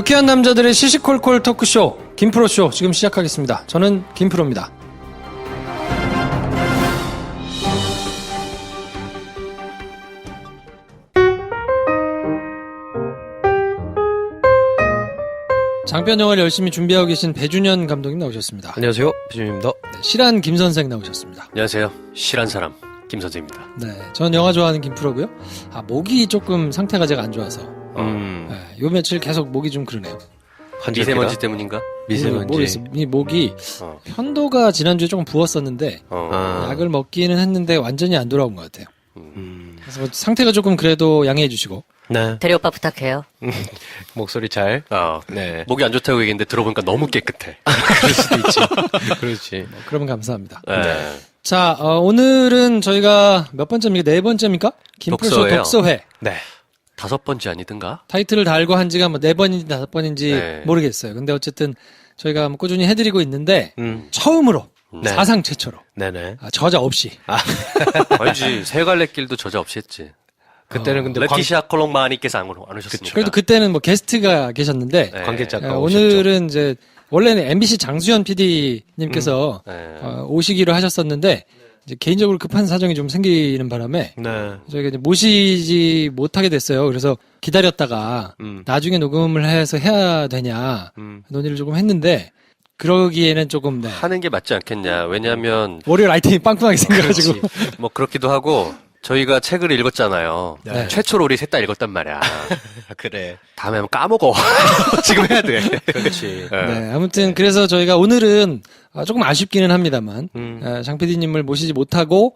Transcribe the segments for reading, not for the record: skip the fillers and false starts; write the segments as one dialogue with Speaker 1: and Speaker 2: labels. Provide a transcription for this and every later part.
Speaker 1: 유쾌한 남자들의 시시콜콜 토크쇼 김프로쇼 지금 시작하겠습니다. 저는 김프로입니다. 장편 영화를 열심히 준비하고 계신 배준현 감독님 나오셨습니다.
Speaker 2: 안녕하세요, 배준현입니다.
Speaker 1: 네, 실한 김 선생 나오셨습니다.
Speaker 3: 안녕하세요. 실한 사람 김 선생입니다.
Speaker 1: 네, 저는 영화 좋아하는 김프로고요. 목이 조금 상태가 제가 안 좋아서 네, 요 며칠 계속 목이 좀 그러네요.
Speaker 3: 미세먼지 때문인가?
Speaker 2: 미세먼지.
Speaker 1: 이 목이 편도가 지난주에 조금 부었었는데 약을 먹기는 했는데 완전히 안 돌아온 것 같아요. 그래서 뭐 상태가 조금 그래도 양해해 주시고.
Speaker 2: 네.
Speaker 4: 대리 오빠 부탁해요.
Speaker 2: 목소리 잘. 네.
Speaker 3: 목이 안 좋다고 얘기했는데 들어보니까 너무 깨끗해.
Speaker 2: 그럴 수도 있지. 그렇지.
Speaker 1: 그러면 감사합니다.
Speaker 3: 네.
Speaker 1: 자, 오늘은 저희가 몇 번째입니까? 네 번째입니까? 김프로쇼
Speaker 3: 독서회요.
Speaker 1: 독서회.
Speaker 2: 네.
Speaker 3: 5번째 아니든가?
Speaker 1: 타이틀을 달고 한 지가 뭐 4번인지 5번인지
Speaker 3: 네.
Speaker 1: 모르겠어요. 근데 어쨌든 저희가 뭐 꾸준히 해드리고 있는데 처음으로
Speaker 2: 네.
Speaker 1: 사상 최초로
Speaker 2: 네네.
Speaker 1: 저자 없이
Speaker 3: 알지. 세 갈래 길도 저자 없이 했지.
Speaker 2: 그때는 근데
Speaker 3: 레티시아 콜롱마니께서 안 오셨으니까.
Speaker 1: 그래도 그때는 뭐 게스트가 계셨는데
Speaker 3: 네.
Speaker 2: 관계자가
Speaker 1: 오늘은 이제 원래는 MBC 장수현 PD님께서
Speaker 3: 네.
Speaker 1: 오시기로 하셨었는데 이제 개인적으로 급한 사정이 좀 생기는 바람에
Speaker 2: 네.
Speaker 1: 저희가 이제 모시지 못하게 됐어요. 그래서 기다렸다가 나중에 녹음을 해서 해야 되냐 논의를 조금 했는데 그러기에는 조금
Speaker 3: 하는 게 맞지 않겠냐. 왜냐하면
Speaker 1: 월요일 아이템이 빵빵하게 생겨가지고
Speaker 3: 뭐 그렇기도 하고 저희가 책을 읽었잖아요.
Speaker 1: 네.
Speaker 3: 최초로 우리 셋 다 읽었단 말이야.
Speaker 2: 그래.
Speaker 3: 다음에 하면 까먹어. 지금 해야 돼.
Speaker 2: 그렇지.
Speaker 1: 네, 아무튼 그래서 저희가 오늘은 조금 아쉽기는 합니다만 장 PD님을 모시지 못하고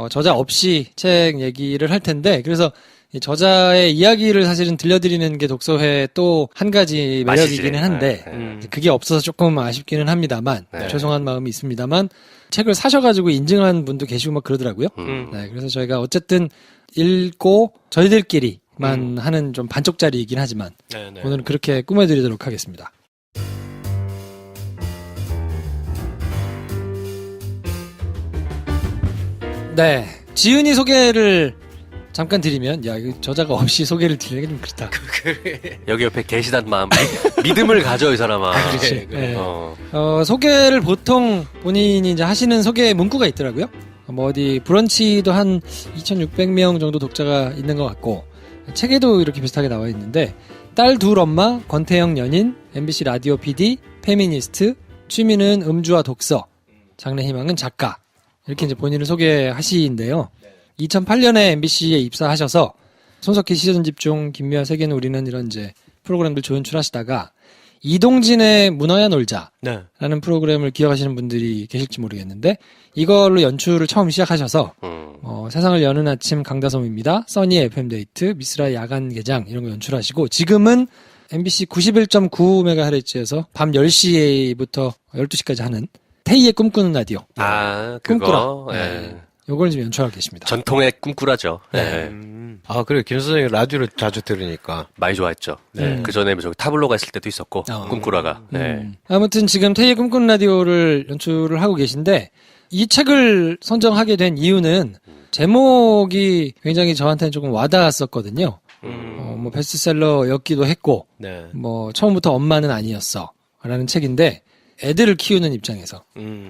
Speaker 1: 저자 없이 책 얘기를 할 텐데 그래서 이 저자의 이야기를 사실은 들려드리는 게 독서회 또 한 가지 매력이기는 한데 그게 없어서 조금 아쉽기는 합니다만 죄송한 마음이 있습니다만 책을 사셔가지고 인증한 분도 계시고 막 그러더라고요. 네, 그래서 저희가 어쨌든 읽고 저희들끼리만 하는 좀 반쪽짜리이긴 하지만
Speaker 2: 네네.
Speaker 1: 오늘은 그렇게 꾸며드리도록 하겠습니다. 네, 지은이 소개를 잠깐 드리면 이거 저자가 없이 소개를 드리는 게 좀 그렇다.
Speaker 3: 여기 옆에 계시단 마음. 믿음을 가져, 이 사람아.
Speaker 1: 그렇지. 네.
Speaker 3: 어.
Speaker 1: 소개를 보통 본인이 이제 하시는 소개 문구가 있더라고요. 뭐 어디 브런치도 한 2,600명 정도 독자가 있는 것 같고 책에도 이렇게 비슷하게 나와 있는데 딸 둘 엄마, 권태영 연인, MBC 라디오 PD, 페미니스트, 취미는 음주와 독서, 장래 희망은 작가 이렇게 이제 본인을 소개하시는데요. 2008년에 MBC에 입사하셔서 손석희 시선 집중, 김미화 세계는 우리는 이런 이제 프로그램들 조연출하시다가 이동진의 문어야 놀자라는
Speaker 2: 네.
Speaker 1: 프로그램을 기억하시는 분들이 계실지 모르겠는데 이걸로 연출을 처음 시작하셔서 세상을 여는 아침 강다솜입니다. 써니 FM데이트, 미스라 야간 개장 이런 거 연출하시고 지금은 MBC 91.9MHz에서 밤 10시부터 12시까지 하는 태희의 꿈꾸는 라디오.
Speaker 3: 그거.
Speaker 1: 꿈꾸라.
Speaker 3: 네.
Speaker 1: 요걸 지금 연출하고 계십니다.
Speaker 3: 전통의 꿈꾸라죠. 네.
Speaker 2: 그래. 김 선생님 라디오를 자주 들으니까.
Speaker 3: 많이 좋아했죠. 그 전에 저기 타블로가 있을 때도 있었고, 꿈꾸라가. 네.
Speaker 1: 아무튼 지금 태희의 꿈꾸는 라디오를 연출을 하고 계신데 이 책을 선정하게 된 이유는 제목이 굉장히 저한테는 조금 와닿았었거든요. 뭐 베스트셀러였기도 했고,
Speaker 2: 네.
Speaker 1: 뭐 처음부터 엄마는 아니었어 라는 책인데 애들을 키우는 입장에서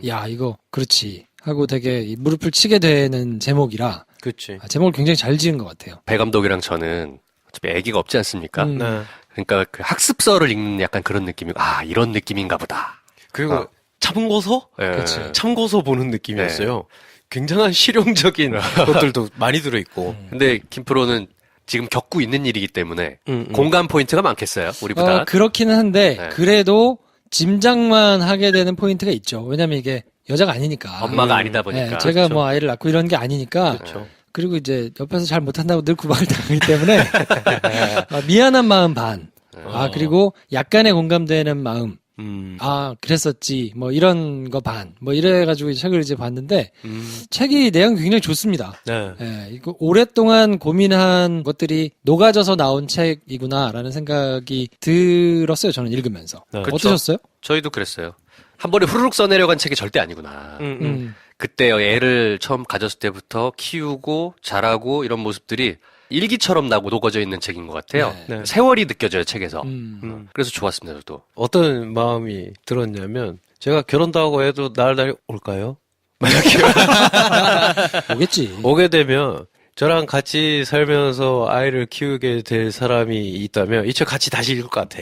Speaker 1: 야 이거 그렇지 하고 되게 이 무릎을 치게 되는 제목이라
Speaker 2: 그렇지.
Speaker 1: 제목을 굉장히 잘 지은 것 같아요.
Speaker 3: 배 감독이랑 저는 어차피 애기가 없지 않습니까?
Speaker 2: 네.
Speaker 3: 그러니까 그 학습서를 읽는 약간 그런 느낌이고, 이런 느낌인가 보다.
Speaker 2: 그리고 참고서?
Speaker 3: 네.
Speaker 1: 그치.
Speaker 2: 참고서 보는 느낌이었어요. 굉장한 실용적인 것들도 많이 들어있고.
Speaker 3: 근데 김프로는 지금 겪고 있는 일이기 때문에 공감 포인트가 많겠어요, 우리보다.
Speaker 1: 그렇기는 한데
Speaker 3: 네.
Speaker 1: 그래도 짐작만 하게 되는 포인트가 있죠. 왜냐면 이게 여자가 아니니까.
Speaker 3: 엄마가 아니다 보니까.
Speaker 1: 네, 제가 뭐 아이를 낳고 이런 게 아니니까.
Speaker 2: 그렇죠.
Speaker 1: 그리고 이제 옆에서 잘 못한다고 늘 구박을 당하기 때문에 미안한 마음 반. 그리고 약간의 공감되는 마음. 그랬었지. 뭐 이런 거 반. 뭐 이래가지고 책을 이제 봤는데 책이 내용이 굉장히 좋습니다.
Speaker 2: 네.
Speaker 1: 예, 이거 오랫동안 고민한 것들이 녹아져서 나온 책이구나라는 생각이 들었어요. 저는 읽으면서.
Speaker 2: 네.
Speaker 1: 어떠셨어요?
Speaker 3: 저희도 그랬어요. 한 번에 후루룩 써내려간 책이 절대 아니구나. 그때 애를 처음 가졌을 때부터 키우고 자라고 이런 모습들이 일기처럼 나고 녹아져 있는 책인 것 같아요.
Speaker 2: 네.
Speaker 3: 세월이 느껴져요, 책에서.
Speaker 2: 그래서
Speaker 3: 좋았습니다, 저도.
Speaker 2: 어떤 마음이 들었냐면 제가 결혼도 하고 해도 날이 올까요?
Speaker 1: 오겠지.
Speaker 2: 오게 되면 저랑 같이 살면서 아이를 키우게 될 사람이 있다면 이 책 같이 다시 읽을 것 같아.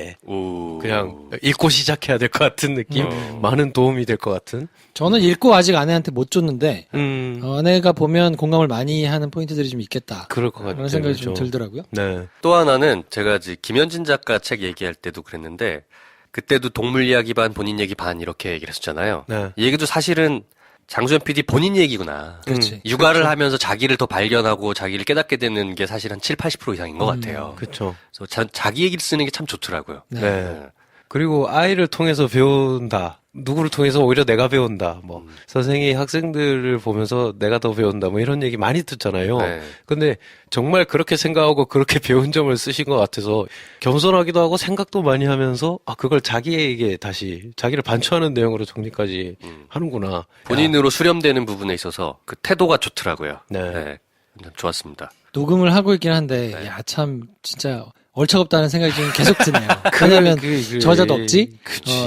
Speaker 2: 그냥 읽고 시작해야 될 것 같은 느낌? 많은 도움이 될 것 같은?
Speaker 1: 저는 읽고 아직 아내한테 못 줬는데 아내가 보면 공감을 많이 하는 포인트들이 좀 있겠다.
Speaker 2: 그럴 것 같아요.
Speaker 1: 그런 생각이 좀 들더라고요.
Speaker 2: 네.
Speaker 3: 또 하나는 제가 이제 김현진 작가 책 얘기할 때도 그랬는데 그때도 동물 이야기 반 본인 얘기 반 이렇게 얘기를 했었잖아요.
Speaker 2: 네.
Speaker 3: 이 얘기도 사실은 장수현 PD 본인 얘기구나.
Speaker 1: 그렇지.
Speaker 3: 육아를 하면서 자기를 더 발견하고 자기를 깨닫게 되는 게 사실 한 7, 80% 이상인 것 같아요.
Speaker 2: 그렇죠.
Speaker 3: 그래서 자기 얘기를 쓰는 게 참 좋더라고요.
Speaker 2: 네. 그리고 아이를 통해서 배운다. 누구를 통해서 오히려 내가 배운다. 뭐 선생이 학생들을 보면서 내가 더 배운다. 뭐 이런 얘기 많이 듣잖아요.
Speaker 3: 네.
Speaker 2: 근데 정말 그렇게 생각하고 그렇게 배운 점을 쓰신 것 같아서 겸손하기도 하고 생각도 많이 하면서 그걸 자기에게 다시 자기를 반추하는 내용으로 정리까지 하는구나.
Speaker 3: 본인으로 수렴되는 부분에 있어서 그 태도가 좋더라고요.
Speaker 2: 네.
Speaker 3: 좋았습니다.
Speaker 1: 녹음을 하고 있긴 한데 야 참 진짜 얼척없다는 생각이 좀 계속 드네요. 왜냐면 저 여자도 없지.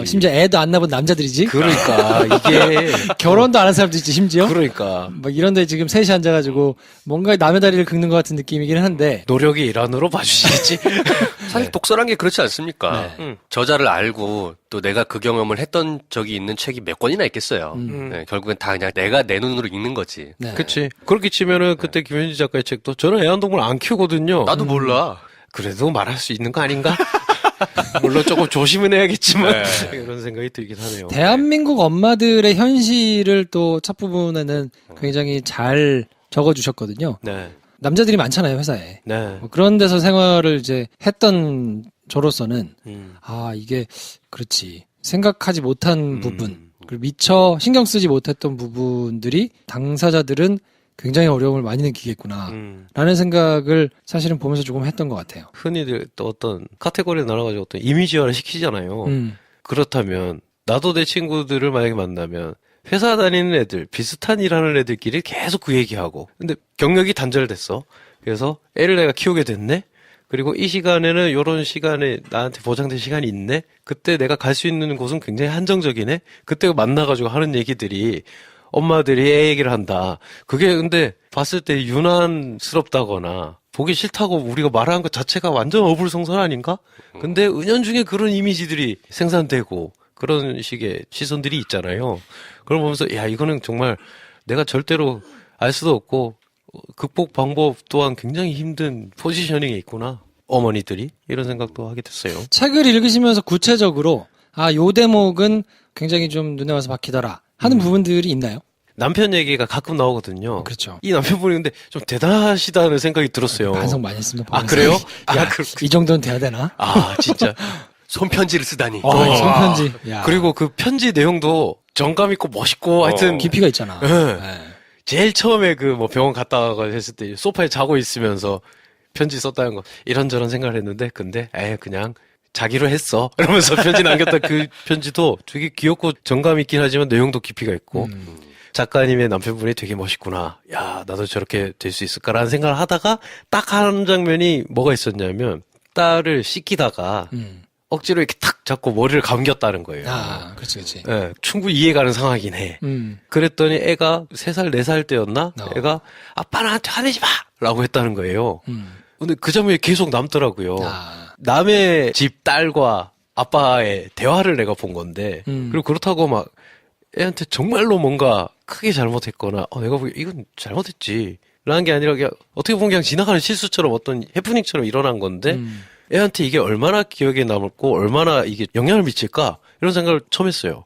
Speaker 1: 심지어 애도 안 낳은 남자들이지.
Speaker 2: 그러니까 이게
Speaker 1: 결혼도 안 한 사람도 있지 심지어.
Speaker 2: 그러니까
Speaker 1: 막 이런데 지금 셋이 앉아가지고 뭔가 남의 다리를 긁는 것 같은 느낌이긴 한데.
Speaker 2: 노력의 일환으로 봐주시겠지.
Speaker 3: 사실 독서란 게 그렇지 않습니까?
Speaker 1: 네.
Speaker 3: 저자를 알고 또 내가 그 경험을 했던 적이 있는 책이 몇 권이나 있겠어요. 네, 결국엔 다 그냥 내가 내 눈으로 읽는 거지.
Speaker 1: 네.
Speaker 2: 그치. 그렇게 치면은 그때 김현지 작가의 책도 저는 애완동물 안 키우거든요.
Speaker 3: 나도 몰라.
Speaker 2: 그래도 말할 수 있는 거 아닌가? 물론 조금 조심은 해야겠지만 이런 생각이 들긴 하네요.
Speaker 1: 대한민국 엄마들의 현실을 또 첫 부분에는 굉장히 잘 적어주셨거든요.
Speaker 2: 네.
Speaker 1: 남자들이 많잖아요 회사에.
Speaker 2: 네.
Speaker 1: 뭐 그런 데서 생활을 이제 했던 저로서는 이게 그렇지 생각하지 못한 부분 그리고 미처 신경 쓰지 못했던 부분들이 당사자들은 굉장히 어려움을 많이 느끼겠구나 라는 생각을 사실은 보면서 조금 했던 것 같아요.
Speaker 2: 흔히들 또 어떤 카테고리에 나눠가지고 어떤 이미지화를 시키잖아요. 그렇다면 나도 내 친구들을 만약에 만나면 회사 다니는 애들, 비슷한 일 하는 애들끼리 계속 그 얘기하고 근데 경력이 단절됐어. 그래서 애를 내가 키우게 됐네. 그리고 이 시간에는 요런 시간에 나한테 보장된 시간이 있네. 그때 내가 갈 수 있는 곳은 굉장히 한정적이네. 그때 만나가지고 하는 얘기들이 엄마들이 애 얘기를 한다. 그게 근데 봤을 때 유난스럽다거나 보기 싫다고 우리가 말하는 것 자체가 완전 어불성설 아닌가? 근데 은연중에 그런 이미지들이 생산되고 그런 식의 시선들이 있잖아요. 그걸 보면서 야 이거는 정말 내가 절대로 알 수도 없고 극복 방법 또한 굉장히 힘든 포지셔닝에 있구나. 어머니들이 이런 생각도 하게 됐어요.
Speaker 1: 책을 읽으시면서 구체적으로 요 대목은 굉장히 좀 눈에 와서 박히더라 하는 부분들이 있나요?
Speaker 2: 남편 얘기가 가끔 나오거든요.
Speaker 1: 그렇죠.
Speaker 2: 이 남편분이 근데 좀 대단하시다는 생각이 들었어요.
Speaker 1: 반성 많이 했습니다.
Speaker 2: 아, 그래요?
Speaker 1: 이 정도는 돼야 되나?
Speaker 2: 진짜.
Speaker 3: 손편지를 쓰다니.
Speaker 1: 손편지. 야.
Speaker 2: 그리고 그 편지 내용도 정감 있고 멋있고 하여튼
Speaker 1: 깊이가 있잖아.
Speaker 2: 네. 제일 처음에 그 뭐 병원 갔다 와가 했을 때 소파에 자고 있으면서 편지 썼다는 거 이런저런 생각을 했는데 근데 그냥 자기로 했어 이러면서 편지 남겼던 그 편지도 되게 귀엽고 정감 있긴 하지만 내용도 깊이가 있고 작가님의 남편분이 되게 멋있구나. 야 나도 저렇게 될 수 있을까라는 생각을 하다가 딱 한 장면이 뭐가 있었냐면 딸을 씻기다가 억지로 이렇게 탁 잡고 머리를 감겼다는 거예요.
Speaker 1: 그렇지.
Speaker 2: 네, 충분히 이해가는 상황이긴 해. 그랬더니 애가 3살, 4살 때였나? 애가 아빠 나한테 화내지 마! 라고 했다는 거예요. 근데 그 장면이 계속 남더라고요. 남의 집 딸과 아빠의 대화를 내가 본 건데 그리고 그렇다고 막 애한테 정말로 뭔가 크게 잘못했거나 내가 보기에 이건 잘못했지 라는 게 아니라 그냥 어떻게 보면 그냥 지나가는 실수처럼 어떤 해프닝처럼 일어난 건데 애한테 이게 얼마나 기억에 남고 얼마나 이게 영향을 미칠까 이런 생각을 처음 했어요.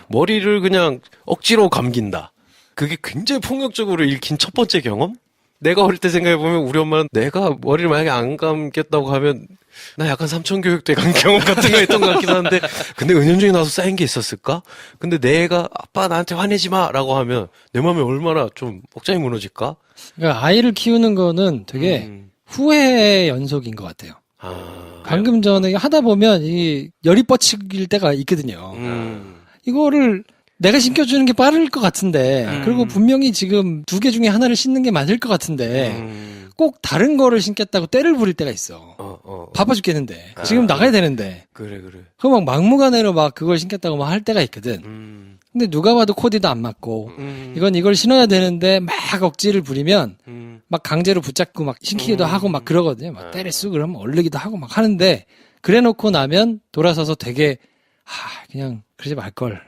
Speaker 2: 머리를 그냥 억지로 감긴다. 그게 굉장히 폭력적으로 읽힌 첫 번째 경험? 내가 어릴 때 생각해보면 우리 엄마는 내가 머리를 만약에 안 감겠다고 하면 나 약간 삼천교육대 간 경험 같은 거 했던 것 같기도 한데 근데 은연중에 나서 쌓인 게 있었을까? 근데 내가 아빠 나한테 화내지 마 라고 하면 내 마음이 얼마나 좀 억장이 무너질까?
Speaker 1: 그러니까 아이를 키우는 거는 되게 후회의 연속인 것 같아요. 방금 전에 하다 보면 이 열이 뻗칠 때가 있거든요. 이거를 내가 신겨주는 게 빠를 것 같은데 그리고 분명히 지금 2개 중에 하나를 신는 게 맞을 것 같은데 꼭 다른 거를 신겠다고 때를 부릴 때가 있어. 바빠 죽겠는데. 지금 나가야 되는데.
Speaker 2: 그래.
Speaker 1: 그럼 막 막무가내로 막 그걸 신겠다고 막 할 때가 있거든. 근데 누가 봐도 코디도 안 맞고, 이걸 신어야 되는데 막 억지를 부리면, 막 강제로 붙잡고 막 신기기도 하고 막 그러거든요. 막 때를 쓰고 그러면 얼르기도 하고 막 하는데, 그래 놓고 나면 돌아서서 되게, 그냥 그러지 말걸.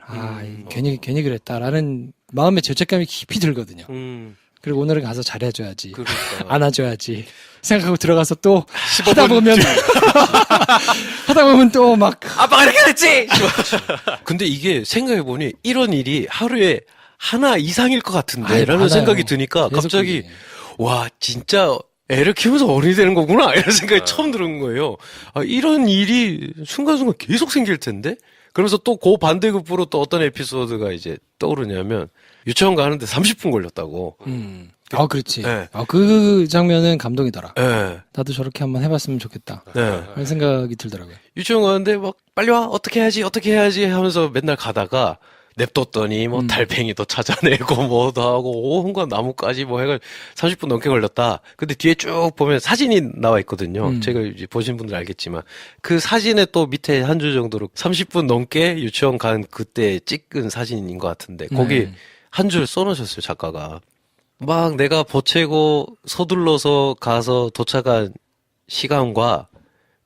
Speaker 1: 괜히 그랬다라는 마음의 죄책감이 깊이 들거든요. 그리고 오늘은 가서 잘해줘야지.
Speaker 2: 그러니까.
Speaker 1: 안아줘야지. 생각하고 들어가서 또 하다 보면 하다 보면 또 막
Speaker 3: 아빠가 이렇게 됐지.
Speaker 2: 근데 이게 생각해보니 이런 일이 하루에 하나 이상일 것 같은데라는
Speaker 1: 많아요.
Speaker 2: 생각이 드니까 갑자기
Speaker 1: 그게.
Speaker 2: 와 진짜 애를 키우면서 어른이 되는 거구나 이런 생각이 처음 들은 거예요. 이런 일이 순간순간 계속 생길 텐데 그러면서 또 그 반대급부로 또 어떤 에피소드가 이제 떠오르냐면 유치원 가는데 30분 걸렸다고.
Speaker 1: 그렇지.
Speaker 2: 네.
Speaker 1: 그 장면은 감동이더라.
Speaker 2: 네.
Speaker 1: 나도 저렇게 한번 해봤으면 좋겠다.
Speaker 2: 네.
Speaker 1: 그런 생각이 들더라고요.
Speaker 2: 유치원 가는데 막 빨리 와 어떻게 해야지 하면서 맨날 가다가 냅뒀더니 뭐 달팽이도 찾아내고 뭐도 하고 온갖 나무까지 뭐 해가 30분 넘게 걸렸다. 근데 뒤에 쭉 보면 사진이 나와 있거든요. 제가 이제 보신 분들 알겠지만 그 사진에 또 밑에 한 줄 정도로 30분 넘게 유치원 간 그때 찍은 사진인 것 같은데 거기 한 줄 써놓으셨어요 작가가. 막 내가 보채고 서둘러서 가서 도착한 시간과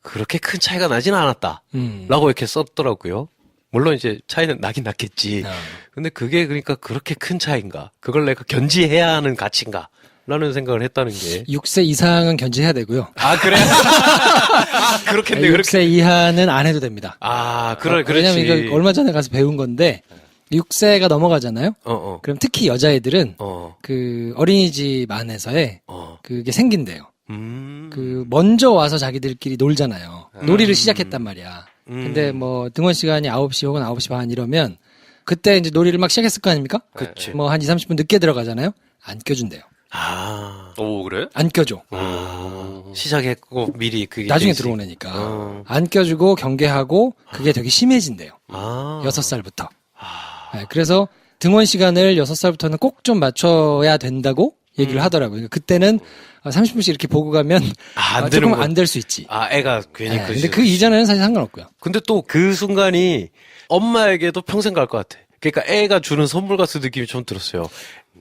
Speaker 2: 그렇게 큰 차이가 나진 않았다. 라고 이렇게 썼더라고요. 물론 이제 차이는 나긴 났겠지. 근데 그게 그러니까 그렇게 큰 차이인가? 그걸 내가 견지해야 하는 가치인가? 라는 생각을 했다는 게.
Speaker 1: 6세 이상은 견지해야 되고요.
Speaker 2: 그래? 그렇겠네,
Speaker 1: 6세 이하는 안 해도 됩니다.
Speaker 2: 그렇지.
Speaker 1: 왜냐면 이거 얼마 전에 가서 배운 건데 6세가 넘어가잖아요. 그럼 특히 여자애들은 그 어린이집 안에서의 그게 생긴대요. 그 먼저 와서 자기들끼리 놀잖아요. 놀이를 시작했단 말이야. 근데 뭐 등원 시간이 9시 혹은 9시 반 이러면 그때 이제 놀이를 막 시작했을 거 아닙니까?
Speaker 2: 그치.
Speaker 1: 뭐 한 2, 30분 늦게 들어가잖아요. 안 껴준대요.
Speaker 3: 오, 그래?
Speaker 1: 안 껴줘.
Speaker 2: 시작했고 미리 그게
Speaker 1: 나중에
Speaker 2: 돼 있으니까.
Speaker 1: 들어오니까. 안 껴주고 경계하고 그게 되게 심해진대요. 6살부터. 네, 그래서 등원 시간을 6살부터는 꼭 좀 맞춰야 된다고 얘기를 하더라고요. 그러니까 그때는 30분씩 이렇게 보고 가면
Speaker 2: 안
Speaker 1: 조금
Speaker 2: 되는
Speaker 1: 안 될 수 있지.
Speaker 2: 애가 괜히
Speaker 1: 네, 근데 그 이전에는 사실 상관없고요.
Speaker 2: 근데 또 그 순간이 엄마에게도 평생 갈 것 같아. 그러니까 애가 주는 선물 같은 느낌이 좀 들었어요.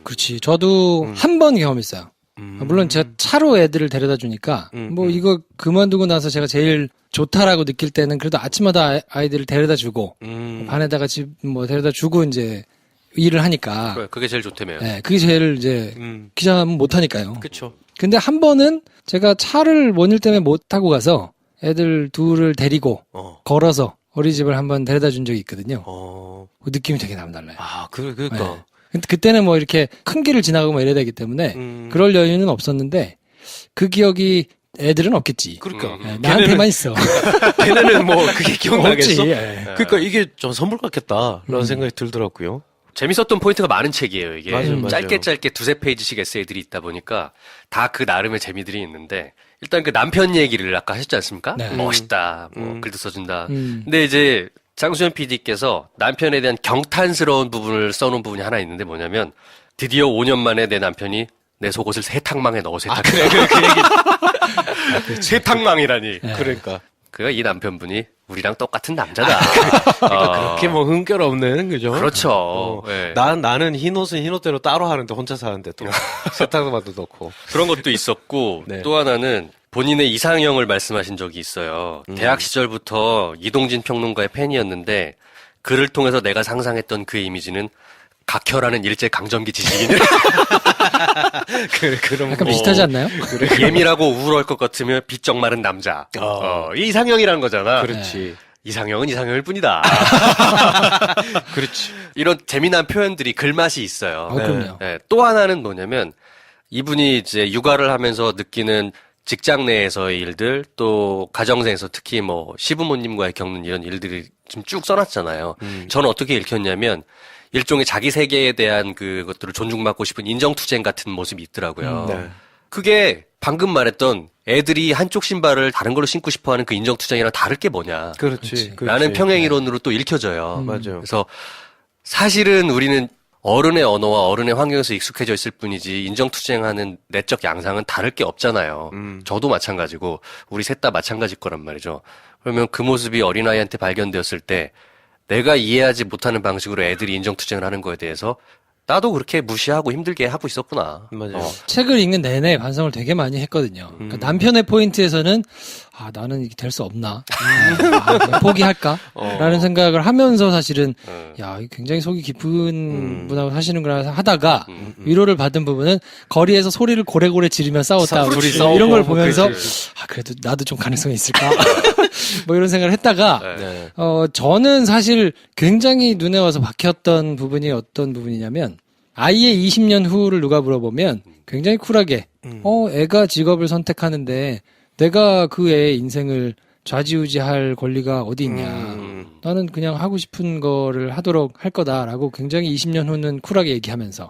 Speaker 1: 그렇지. 저도 한 번 경험했어요. 물론 제가 차로 애들을 데려다 주니까 뭐 이거 그만두고 나서 제가 제일 좋다라고 느낄 때는 그래도 아침마다 아이들을 데려다 주고 반에다가 집 뭐 데려다 주고 이제 일을 하니까.
Speaker 3: 그래, 그게 제일 좋다며요.
Speaker 1: 네, 그게 제일 이제 기자는 못 하니까요.
Speaker 2: 그렇죠.
Speaker 1: 근데 한 번은 제가 차를 원일 때문에 못 타고 가서 애들 둘을 데리고 걸어서 어린이집을 한번 데려다 준 적이 있거든요. 그 느낌이 되게 남달라요.
Speaker 2: 그러니까.
Speaker 1: 네. 근데 그때는 뭐 이렇게 큰 길을 지나가고 뭐 이래야 되기 때문에 그럴 여유는 없었는데 그 기억이 애들은 없겠지.
Speaker 2: 그러니까.
Speaker 1: 네, 나한테만 있어.
Speaker 2: 걔네는 뭐 그게 기억나겠어?
Speaker 1: 없지. 예.
Speaker 2: 그러니까 이게 좀 선물 같겠다라는 생각이 들더라고요.
Speaker 3: 재밌었던 포인트가 많은 책이에요, 이게.
Speaker 2: 맞아요.
Speaker 3: 짧게 두세 페이지씩 에세이들이 있다 보니까 다 그 나름의 재미들이 있는데, 일단 그 남편 얘기를 아까 하셨지 않습니까?
Speaker 1: 네.
Speaker 3: 멋있다, 뭐, 글도 써준다. 근데 이제 장수현 PD께서 남편에 대한 경탄스러운 부분을 써놓은 부분이 하나 있는데 뭐냐면, 드디어 5년 만에 내 남편이 내 속옷을 세탁망에 넣어 세탁했다.
Speaker 2: 그래, 그 얘기.
Speaker 3: 세탁망이라니.
Speaker 2: 그러니까.
Speaker 3: 그가 이 남편분이 우리랑 똑같은 남자다.
Speaker 2: 그렇게 뭐 흥결 없는, 그죠?
Speaker 3: 그렇죠. 네.
Speaker 2: 나는 흰 옷은 흰 옷대로 따로 하는데 혼자 사는데 또 세탁소만도 넣고.
Speaker 3: 그런 것도 있었고
Speaker 2: 네.
Speaker 3: 또 하나는 본인의 이상형을 말씀하신 적이 있어요. 대학 시절부터 이동진 평론가의 팬이었는데 그를 통해서 내가 상상했던 그의 이미지는 각혈하는 일제 강점기 지식인을
Speaker 2: 그럼
Speaker 1: 약간 비슷하지 않나요?
Speaker 3: 예민하고 우울할 것 같으면 비쩍 마른 남자. 이 이상형이라는 거잖아.
Speaker 2: 그렇지.
Speaker 3: 이상형은 이상형일 뿐이다.
Speaker 2: 그렇지.
Speaker 3: 이런 재미난 표현들이 글맛이 있어요.
Speaker 1: 그럼요.
Speaker 3: 네, 또 하나는 뭐냐면 이분이 이제 육아를 하면서 느끼는 직장 내에서의 일들 또 가정생에서 특히 뭐 시부모님과의 겪는 이런 일들이 좀 쭉 써놨잖아요. 저는 어떻게 읽혔냐면 일종의 자기 세계에 대한 그것들을 존중받고 싶은 인정투쟁 같은 모습이 있더라고요.
Speaker 2: 네.
Speaker 3: 그게 방금 말했던 애들이 한쪽 신발을 다른 걸로 신고 싶어하는 그 인정투쟁이랑 다를 게 뭐냐.
Speaker 2: 그렇지.
Speaker 3: 라는 평행이론으로 또 읽혀져요.
Speaker 2: 맞아요.
Speaker 3: 그래서 사실은 우리는 어른의 언어와 어른의 환경에서 익숙해져 있을 뿐이지 인정투쟁하는 내적 양상은 다를 게 없잖아요. 저도 마찬가지고 우리 셋 다 마찬가지일 거란 말이죠. 그러면 그 모습이 어린아이한테 발견되었을 때 내가 이해하지 못하는 방식으로 애들이 인정투쟁을 하는 거에 대해서 나도 그렇게 무시하고 힘들게 하고 있었구나.
Speaker 2: 맞아요.
Speaker 1: 책을 읽는 내내 반성을 되게 많이 했거든요. 그러니까 남편의 포인트에서는 나는 이게 될 수 없나? 그냥 포기할까? 라는 생각을 하면서 사실은 야, 굉장히 속이 깊은 분하고 사시는구나 하다가 위로를 받은 부분은 거리에서 소리를 고래고래 지르며 싸웠다.
Speaker 2: 둘이
Speaker 1: 이런 걸
Speaker 2: 싸우고,
Speaker 1: 보면서
Speaker 2: 그렇지.
Speaker 1: 그래도 나도 좀 가능성이 있을까? 뭐 이런 생각을 했다가
Speaker 2: 네.
Speaker 1: 저는 사실 굉장히 눈에 와서 박혔던 부분이 어떤 부분이냐면 아이의 20년 후를 누가 물어보면 굉장히 쿨하게 애가 직업을 선택하는데 내가 그 애의 인생을 좌지우지할 권리가 어디 있냐. 나는 그냥 하고 싶은 거를 하도록 할 거다라고 굉장히 20년 후는 쿨하게 얘기하면서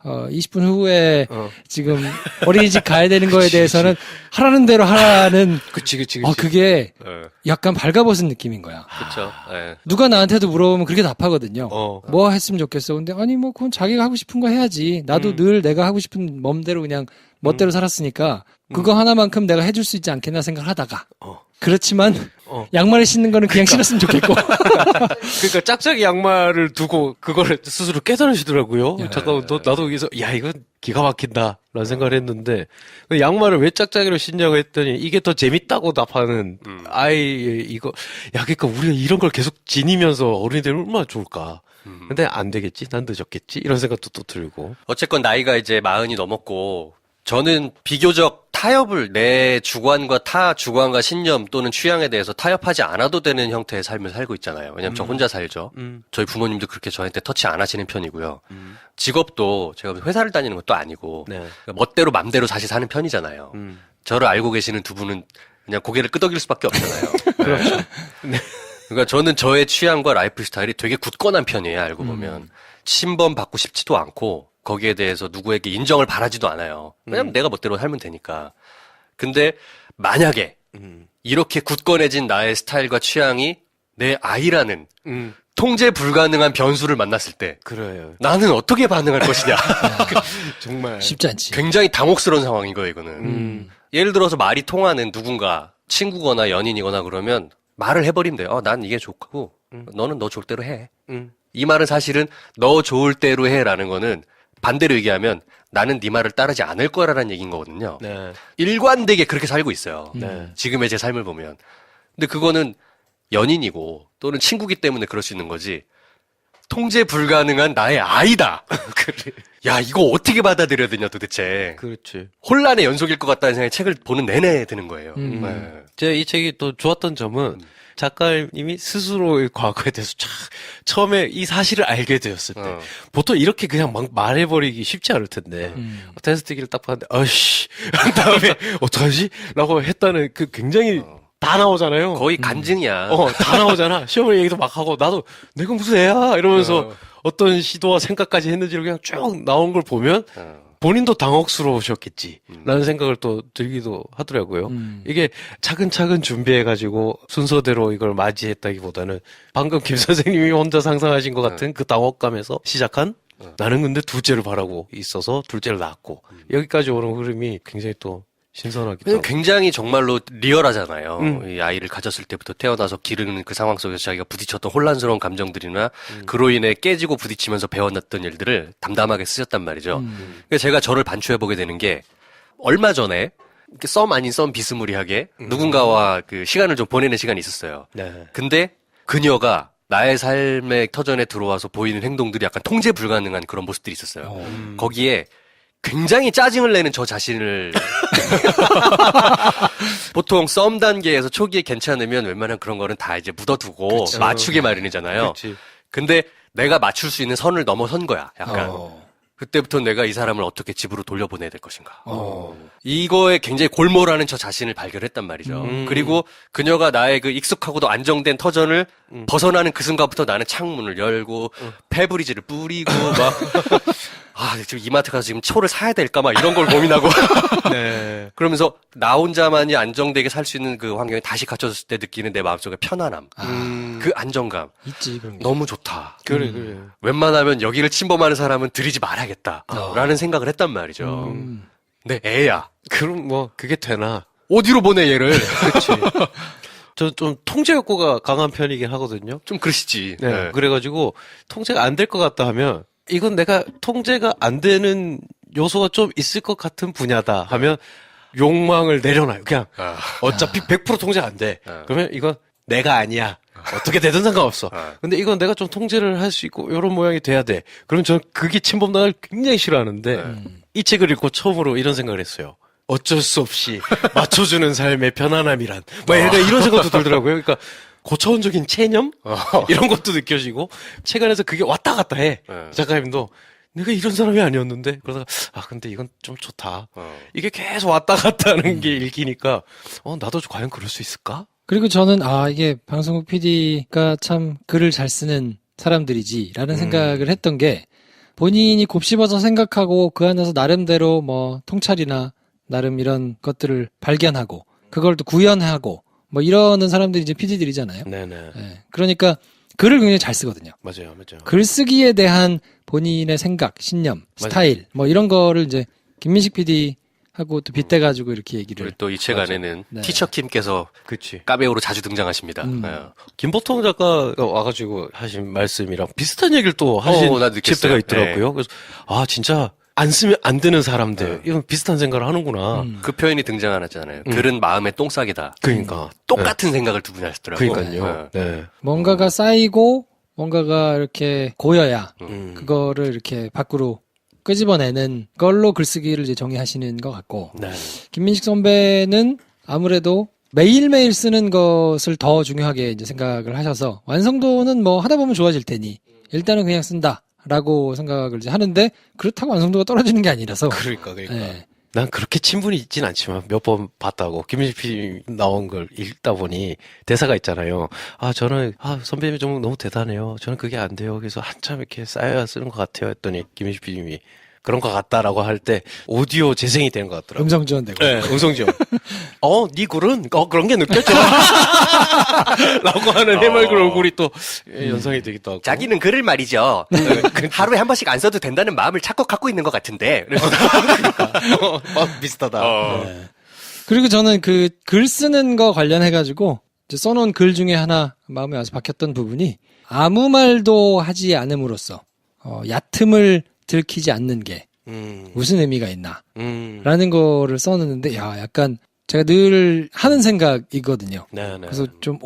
Speaker 1: 20분 후에 지금 어린이집 가야 되는 거에 대해서는 하라는 대로 하라는
Speaker 2: 그치.
Speaker 1: 그게
Speaker 3: 네.
Speaker 1: 약간 발가벗은 느낌인 거야.
Speaker 3: 그렇죠. 네.
Speaker 1: 누가 나한테도 물어보면 그렇게 답하거든요.
Speaker 2: 어.
Speaker 1: 뭐 했으면 좋겠어. 근데 아니 뭐 그건 자기가 하고 싶은 거 해야지. 나도 늘 내가 하고 싶은 맘대로 그냥 멋대로 살았으니까 그거 하나만큼 내가 해줄 수 있지 않겠나 생각하다가 그렇지만 양말을 신는 거는 그냥 신었으면 좋겠고.
Speaker 2: 그러니까 짝짝이 양말을 두고 그거를 스스로 깨달으시더라고요.
Speaker 1: 야.
Speaker 2: 잠깐만, 나도 여기서 야 이건 기가 막힌다라는 생각을 했는데 그 양말을 왜 짝짝이로 신냐고 했더니 이게 더 재밌다고 답하는 아이 이거 그러니까 우리가 이런 걸 계속 지니면서 어린이들 얼마나 좋을까. 근데 안 되겠지, 난 늦었겠지 이런 생각도 또 들고.
Speaker 3: 어쨌건 나이가 이제 40이 넘었고 저는 비교적 타협을 내 주관과 타 주관과 신념 또는 취향에 대해서 타협하지 않아도 되는 형태의 삶을 살고 있잖아요. 왜냐면 저 혼자 살죠. 저희 부모님도 그렇게 저한테 터치 안 하시는 편이고요. 직업도 제가 회사를 다니는 것도 아니고
Speaker 2: 네.
Speaker 3: 그러니까 멋대로 맘대로 사실 사는 편이잖아요. 저를 알고 계시는 두 분은 그냥 고개를 끄덕일 수밖에 없잖아요. 그렇죠. 그러니까 저는 저의 취향과 라이프 스타일이 되게 굳건한 편이에요. 알고 보면 신범 받고 싶지도 않고 거기에 대해서 누구에게 인정을 바라지도 않아요. 왜냐면 내가 멋대로 살면 되니까. 근데 만약에 이렇게 굳건해진 나의 스타일과 취향이 내 아이라는 통제 불가능한 변수를 만났을 때
Speaker 2: 그래요.
Speaker 3: 나는 어떻게 반응할 것이냐.
Speaker 2: 정말
Speaker 1: 쉽지 않지.
Speaker 3: 굉장히 당혹스러운 상황인 거예요, 이거는. 예를 들어서 말이 통하는 누군가 친구거나 연인이거나 그러면 말을 해버리면 돼요. 난 이게 좋고 너는 너 좋을 대로 해. 이 말은 사실은 너 좋을 대로 해라는 거는 반대로 얘기하면 나는 네 말을 따르지 않을 거라는 얘기인 거거든요.
Speaker 2: 네.
Speaker 3: 일관되게 그렇게 살고 있어요.
Speaker 2: 네.
Speaker 3: 지금의 제 삶을 보면. 근데 그거는 연인이고 또는 친구기 때문에 그럴 수 있는 거지. 통제 불가능한 나의 아이다.
Speaker 2: 그래.
Speaker 3: 야, 이거 어떻게 받아들여야 되냐 도대체.
Speaker 2: 그렇지.
Speaker 3: 혼란의 연속일 것 같다는 생각이 책을 보는 내내 드는 거예요. 네.
Speaker 2: 제가 이 책이 또 좋았던 점은 작가님이 스스로의 과거에 대해서 처음에 이 사실을 알게 되었을 때 보통 이렇게 그냥 막 말해버리기 쉽지 않을 텐데 테스트기를 딱 봤는데 아씨 한 다음에 어떡하지? 라고 했다는 그 굉장히 다 나오잖아요.
Speaker 3: 거의 간증이야.
Speaker 2: 다 나오잖아. 시어머니 얘기도 막 하고 나도 내가 무슨 애야 이러면서 어떤 시도와 생각까지 했는지를 그냥 쭉 나온 걸 보면 본인도 당혹스러우셨겠지라는 생각을 또 들기도 하더라고요. 이게 차근차근 준비해가지고 순서대로 이걸 맞이했다기보다는 방금 김 선생님이 혼자 상상하신 것 같은 그 당혹감에서 시작한 나는 근데 둘째를 바라고 있어서 둘째를 낳았고 여기까지 오는 흐름이 굉장히 또 신선하기도 하고.
Speaker 3: 굉장히 정말로 리얼하잖아요. 이 아이를 가졌을 때부터 태어나서 기르는 그 상황 속에서 자기가 부딪혔던 혼란스러운 감정들이나 그로 인해 깨지고 부딪히면서 배워놨던 일들을 담담하게 쓰셨단 말이죠. 그래서 제가 저를 반추해보게 되는 게 얼마 전에 이렇게 썸 아닌 썸 비스무리하게 누군가와 그 시간을 좀 보내는 시간이 있었어요.
Speaker 2: 네.
Speaker 3: 근데 그녀가 나의 삶의 터전에 들어와서 보이는 행동들이 약간 통제 불가능한 그런 모습들이 있었어요. 거기에 굉장히 짜증을 내는 저 자신을 보통 썸 단계에서 초기에 괜찮으면 웬만한 그런 거는 다 이제 묻어두고
Speaker 2: 그치.
Speaker 3: 맞추게 마련이잖아요.
Speaker 2: 그치.
Speaker 3: 근데 내가 맞출 수 있는 선을 넘어선 거야. 약간 그때부터 내가 이 사람을 어떻게 집으로 돌려보내야 될 것인가. 이거에 굉장히 골몰하는 저 자신을 발견했단 말이죠. 그리고 그녀가 나의 그 익숙하고도 안정된 터전을 벗어나는 그 순간부터 나는 창문을 열고 페브리즈를 뿌리고 막 지금 이마트 가서 지금 초를 사야 될까 막 이런 걸 고민하고.
Speaker 2: 네.
Speaker 3: 그러면서 나 혼자만이 안정되게 살 수 있는 그 환경이 다시 갖춰졌을 때 느끼는 내 마음속의 편안함. 그 안정감.
Speaker 1: 있지, 그런 게.
Speaker 3: 너무 좋다.
Speaker 2: 그래.
Speaker 3: 웬만하면 여기를 침범하는 사람은 들이지 말아야겠다. 라는 생각을 했단 말이죠. 내 애야.
Speaker 2: 그럼 뭐 그게 되나?
Speaker 3: 어디로 보내 얘를.
Speaker 2: 그렇지. 저 좀 통제 욕구가 강한 편이긴 하거든요.
Speaker 3: 좀 그러시지.
Speaker 2: 네. 그래가지고 통제가 안 될 것 같다 하면 이건 내가 통제가 안 되는 요소가 좀 있을 것 같은 분야다 하면 욕망을 내려놔요. 그냥 어차피 100% 통제가 안 돼. 그러면 이건 내가 아니야. 어떻게 되든 상관없어. 근데 이건 내가 좀 통제를 할 수 있고 이런 모양이 돼야 돼. 그럼 저는 그게 침범당을 굉장히 싫어하는데 이 책을 읽고 처음으로 이런 생각을 했어요. 어쩔 수 없이 맞춰주는 삶의 편안함이란. 뭐 약간 이런 생각도 들더라고요. 그러니까 고차원적인 체념? 이런 것도 느껴지고 책 안에서 그게 왔다 갔다 해. 작가님도 내가 이런 사람이 아니었는데 그러다가 근데 이건 좀 좋다. 이게 계속 왔다 갔다 하는 게 읽히니까 나도 과연 그럴 수 있을까?
Speaker 1: 그리고 저는 이게 방송국 PD가 참 글을 잘 쓰는 사람들이지라는 생각을 했던 게 본인이 곱씹어서 생각하고 그 안에서 나름대로 뭐 통찰이나 나름 이런 것들을 발견하고 그걸 또 구현하고 뭐 이러는 사람들이 이제 PD들이잖아요.
Speaker 2: 네네.
Speaker 1: 네. 그러니까 글을 굉장히 잘 쓰거든요.
Speaker 2: 맞아요.
Speaker 1: 글쓰기에 대한 본인의 생각, 신념, 스타일 뭐 이런 거를 이제 김민식 PD하고 또 빗대가지고 이렇게 얘기를.
Speaker 3: 또 이 책 안에는
Speaker 1: 네.
Speaker 3: 티처 킴께서
Speaker 2: 그치.
Speaker 3: 까메오로 자주 등장하십니다.
Speaker 2: 김보통 작가가 와가지고 하신 말씀이랑 비슷한 얘기를 또 하신 챕터가 있더라고요. 그래서 진짜 안 쓰면 안 되는 사람들 이건 비슷한 생각을 하는구나.
Speaker 3: 그 표현이 등장 안 하잖아요. 글은 마음의 똥싸기다.
Speaker 2: 그러니까
Speaker 3: 똑같은 생각을 두 분이 하시더라고요.
Speaker 2: 그러니까요. 네.
Speaker 1: 뭔가가 쌓이고 뭔가가 이렇게 고여야 그거를 이렇게 밖으로 끄집어내는 걸로 글쓰기를 이제 정의하시는 것 같고
Speaker 2: 네.
Speaker 1: 김민식 선배는 아무래도 매일매일 쓰는 것을 더 중요하게 이제 생각을 하셔서 완성도는 뭐 하다 보면 좋아질 테니 일단은 그냥 쓴다라고 생각을 이제 하는데 그렇다고 완성도가 떨어지는 게 아니라서
Speaker 2: 그러니까.
Speaker 1: 네.
Speaker 2: 난 그렇게 친분이 있진 않지만 몇 번 봤다고 김민식 PD 나온 걸 읽다 보니 대사가 있잖아요. 저는 선배님이 좀 너무 대단해요. 저는 그게 안 돼요. 그래서 한참 이렇게 쌓여야 쓰는 것 같아요. 했더니 김민식 PD님이 그런 것 같다라고 할 때 오디오 재생이 된 것 같더라고요.
Speaker 1: 음성 지원되고.
Speaker 2: 네, 음성 지원. 네 글은 그런 게 느껴져. 라고 하는 해맑은 얼굴이 또 연상이 되기도 하고.
Speaker 3: 자기는 글을 말이죠. 하루에 한 번씩 안 써도 된다는 마음을 자꾸 갖고 있는 것 같은데.
Speaker 2: 비슷하다.
Speaker 1: 네. 그리고 저는 그 글 쓰는 거 관련해가지고 이제 써놓은 글 중에 하나 마음에 와서 박혔던 부분이 아무 말도 하지 않음으로써 얕음을 들키지 않는 게 무슨 의미가 있나 라는 거를 써놓는데 약간 제가 늘 하는 생각이거든요.
Speaker 2: 네네.
Speaker 1: 그래서 좀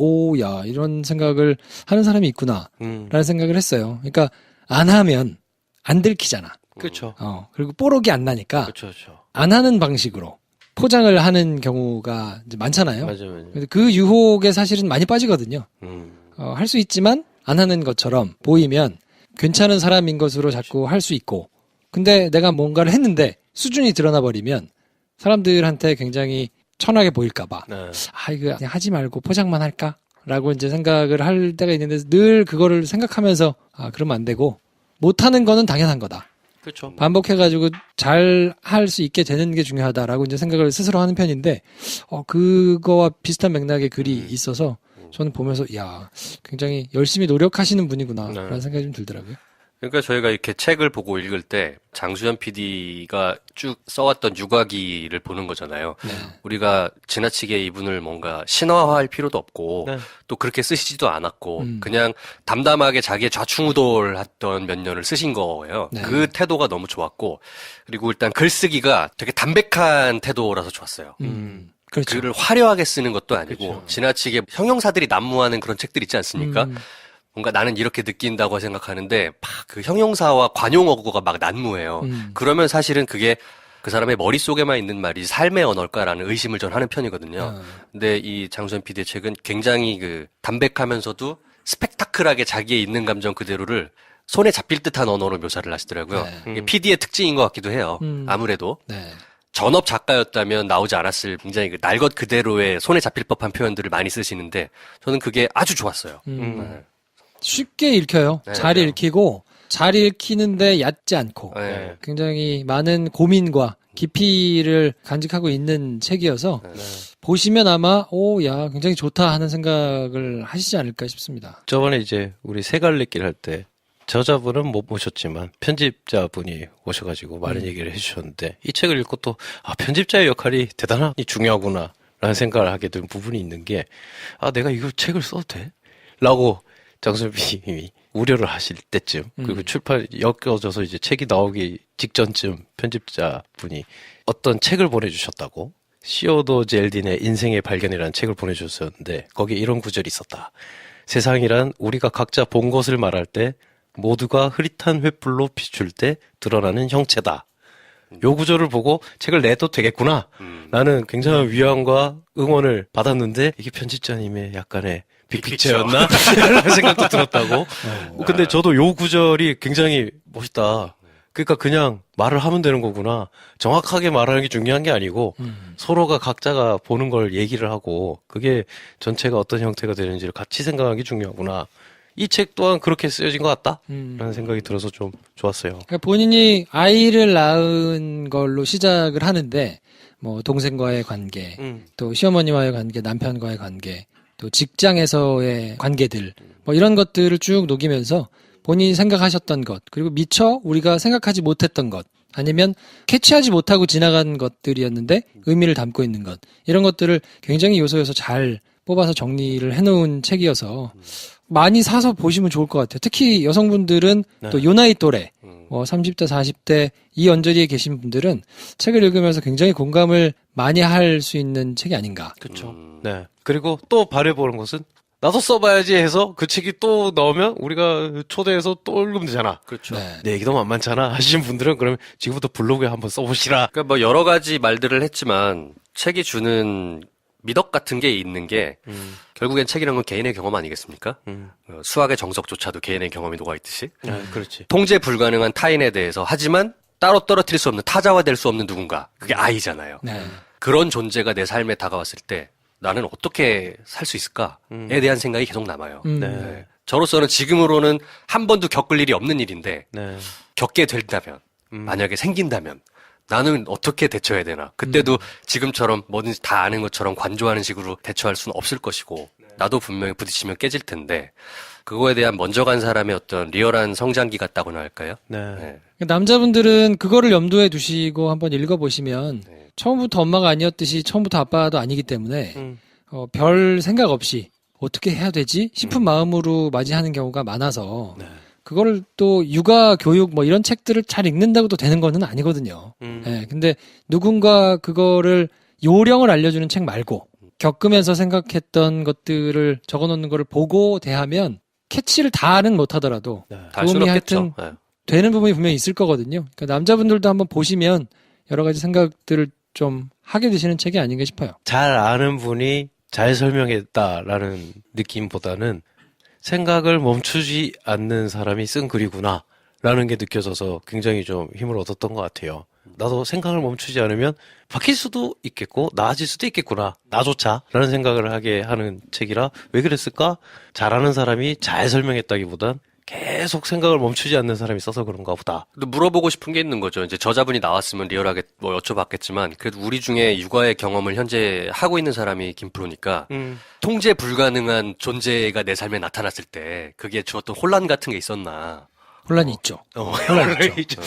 Speaker 1: 이런 생각을 하는 사람이 있구나 라는 생각을 했어요. 그러니까 안 하면 안 들키잖아.
Speaker 2: 그렇죠.
Speaker 1: 그리고 뽀록이 안 나니까
Speaker 2: 그렇죠.
Speaker 1: 안 하는 방식으로 포장을 하는 경우가 이제 많잖아요.
Speaker 2: 맞아요.
Speaker 1: 근데 그 유혹에 사실은 많이 빠지거든요. 할 수 있지만 안 하는 것처럼 보이면 괜찮은 사람인 것으로 자꾸 할 수 있고, 근데 내가 뭔가를 했는데 수준이 드러나 버리면 사람들한테 굉장히 천하게 보일까봐 이거 그냥 하지 말고 포장만 할까라고 이제 생각을 할 때가 있는데 늘 그거를 생각하면서 그러면 안 되고 못하는 거는 당연한 거다.
Speaker 2: 그렇죠.
Speaker 1: 반복해가지고 잘 할 수 있게 되는 게 중요하다라고 이제 생각을 스스로 하는 편인데 그거와 비슷한 맥락의 글이 있어서 저는 보면서 굉장히 열심히 노력하시는 분이구나라는 생각이 좀 들더라고요.
Speaker 3: 그러니까 저희가 이렇게 책을 보고 읽을 때 장수현 PD가 쭉 써왔던 육아기를 보는 거잖아요.
Speaker 1: 네.
Speaker 3: 우리가 지나치게 이분을 뭔가 신화화할 필요도 없고 또 그렇게 쓰시지도 않았고 그냥 담담하게 자기의 좌충우돌했던 몇 년을 쓰신 거예요.
Speaker 1: 네.
Speaker 3: 그 태도가 너무 좋았고 그리고 일단 글쓰기가 되게 담백한 태도라서 좋았어요.
Speaker 1: 그렇죠.
Speaker 3: 글을 화려하게 쓰는 것도 아니고
Speaker 2: 그렇죠.
Speaker 3: 지나치게 형용사들이 난무하는 그런 책들 있지 않습니까? 뭔가 나는 이렇게 느낀다고 생각하는데 막 그 형용사와 관용어구가 막 난무해요. 그러면 사실은 그게 그 사람의 머릿속에만 있는 말이 삶의 언어일까라는 의심을 전 하는 편이거든요. 근데 이 장수현 PD의 책은 굉장히 그 담백하면서도 스펙타클하게 자기의 있는 감정 그대로를 손에 잡힐 듯한 언어로 묘사를 하시더라고요. 이게 PD의 특징인 것 같기도 해요. 아무래도.
Speaker 1: 네.
Speaker 3: 전업 작가였다면 나오지 않았을 굉장히 그 날 것 그대로의 손에 잡힐 법한 표현들을 많이 쓰시는데 저는 그게 아주 좋았어요.
Speaker 1: 쉽게 읽혀요.
Speaker 3: 네,
Speaker 1: 잘
Speaker 3: 맞아요.
Speaker 1: 읽히고 잘 읽히는데 얕지 않고
Speaker 3: 네.
Speaker 1: 굉장히 많은 고민과 깊이를 간직하고 있는 책이어서 보시면 아마 야 굉장히 좋다 하는 생각을 하시지 않을까 싶습니다.
Speaker 2: 저번에 이제 우리 세갈래길 할 때 저자분은 못 모셨지만 편집자분이 오셔가지고 많은 얘기를 해주셨는데 이 책을 읽고 또 편집자의 역할이 대단히 중요하구나 라는 생각을 하게 된 부분이 있는 게 내가 이거 책을 써도 돼? 라고 장수빈님이 우려를 하실 때쯤 그리고 출판 엮여져서 이제 책이 나오기 직전쯤 편집자분이 어떤 책을 보내주셨다고 시오도 젤딘의 인생의 발견이라는 책을 보내주셨었는데 거기에 이런 구절이 있었다. 세상이란 우리가 각자 본 것을 말할 때 모두가 흐릿한 횃불로 비출 때 드러나는 형체다. 요 구절을 보고 책을 내도 되겠구나. 나는 굉장한 위안과 응원을 받았는데 이게 편집자님의 약간의 빅픽처였나? 라는 생각도 들었다고. 근데 저도 요 구절이 굉장히 멋있다. 그러니까 그냥 말을 하면 되는 거구나. 정확하게 말하는 게 중요한 게 아니고 서로가 각자가 보는 걸 얘기를 하고 그게 전체가 어떤 형태가 되는지를 같이 생각하는 게 중요하구나. 이 책 또한 그렇게 쓰여진 것 같다? 라는 생각이 들어서 좀 좋았어요.
Speaker 1: 그러니까 본인이 아이를 낳은 걸로 시작을 하는데 뭐 동생과의 관계, 또 시어머니와의 관계, 남편과의 관계, 또 직장에서의 관계들 뭐 이런 것들을 쭉 녹이면서 본인이 생각하셨던 것 그리고 미처 우리가 생각하지 못했던 것 아니면 캐치하지 못하고 지나간 것들이었는데 의미를 담고 있는 것 이런 것들을 굉장히 요소요소 잘 뽑아서 정리를 해놓은 책이어서 많이 사서 보시면 좋을 것 같아요. 특히 여성분들은 또 요 나이 또래 뭐 30대 40대 이 언저리에 계신 분들은 책을 읽으면서 굉장히 공감을 많이 할 수 있는 책이 아닌가.
Speaker 2: 그렇죠. 네. 그리고 또 바라보는 것은 나도 써봐야지 해서 그 책이 또 나오면 우리가 초대해서 또 읽으면 되잖아.
Speaker 3: 그렇죠.
Speaker 2: 내 얘기도 만만찮아 하시는 분들은 그러면 지금부터 블로그에 한번 써보시라.
Speaker 3: 그러니까 뭐 여러 가지 말들을 했지만 책이 주는 미덕 같은 게 있는 게 결국엔 책이란 건 개인의 경험 아니겠습니까? 수학의 정석조차도 개인의 경험이 녹아있듯이
Speaker 2: 그렇지.
Speaker 3: 통제 불가능한 타인에 대해서 하지만 따로 떨어뜨릴 수 없는 타자화 될 수 없는 누군가 그게 아이잖아요.
Speaker 1: 네.
Speaker 3: 그런 존재가 내 삶에 다가왔을 때 나는 어떻게 살 수 있을까에 대한 생각이 계속 남아요. 네. 저로서는 지금으로는 한 번도 겪을 일이 없는 일인데 겪게 된다면 만약에 생긴다면 나는 어떻게 대처해야 되나. 그때도 지금처럼 뭐든지 다 아는 것처럼 관조하는 식으로 대처할 수는 없을 것이고 나도 분명히 부딪히면 깨질 텐데 그거에 대한 먼저 간 사람의 어떤 리얼한 성장기 같다고나 할까요? 네.
Speaker 1: 남자분들은 그거를 염두에 두시고 한번 읽어보시면 처음부터 엄마가 아니었듯이 처음부터 아빠도 아니기 때문에 별 생각 없이 어떻게 해야 되지 싶은 마음으로 맞이하는 경우가 많아서 그거를 또 육아 교육 뭐 이런 책들을 잘 읽는다고 또 되는 거는 아니거든요. 네, 근데 누군가 그거를 요령을 알려주는 책 말고 겪으면서 생각했던 것들을 적어놓는 거를 보고 대하면 캐치를 다는 못하더라도 도움이 하여튼 되는 부분이 분명히 있을 거거든요. 그러니까 남자분들도 한번 보시면 여러 가지 생각들을 좀 하게 되시는 책이 아닌가 싶어요.
Speaker 2: 잘 아는 분이 잘 설명했다라는 느낌보다는 생각을 멈추지 않는 사람이 쓴 글이구나 라는 게 느껴져서 굉장히 좀 힘을 얻었던 것 같아요. 나도 생각을 멈추지 않으면 바뀔 수도 있겠고 나아질 수도 있겠구나 나조차 라는 생각을 하게 하는 책이라 왜 그랬을까? 잘하는 사람이 잘 설명했다기보단 계속 생각을 멈추지 않는 사람이 써서 그런가 보다.
Speaker 3: 또 물어보고 싶은 게 있는 거죠. 이제 저자분이 나왔으면 리얼하게 뭐 여쭤봤겠지만 그래도 우리 중에 육아의 경험을 현재 하고 있는 사람이 김프로니까 통제 불가능한 존재가 내 삶에 나타났을 때 그게 주었던 혼란 같은 게 있었나.
Speaker 1: 혼란이 있죠.
Speaker 2: 혼란이 있죠.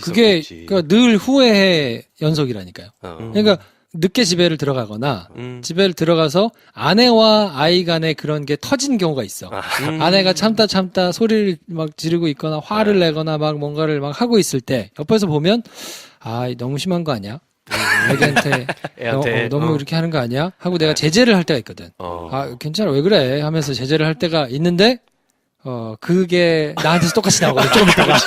Speaker 1: 그게 늘 후회의 연속이라니까요. 그러니까 늦게 집에를 들어가거나 집에를 들어가서 아내와 아이 간에 그런 게 터진 경우가 있어. 아내가 참다 소리를 막 지르고 있거나 화를 내거나 막 뭔가를 막 하고 있을 때 옆에서 보면 너무 심한 거 아니야? 애한테 너무 이렇게 하는 거 아니야? 하고 내가 제재를 할 때가 있거든. 괜찮아 왜 그래? 하면서 제재를 할 때가 있는데 그게 나한테서 똑같이 나오거든. 조금 있다가.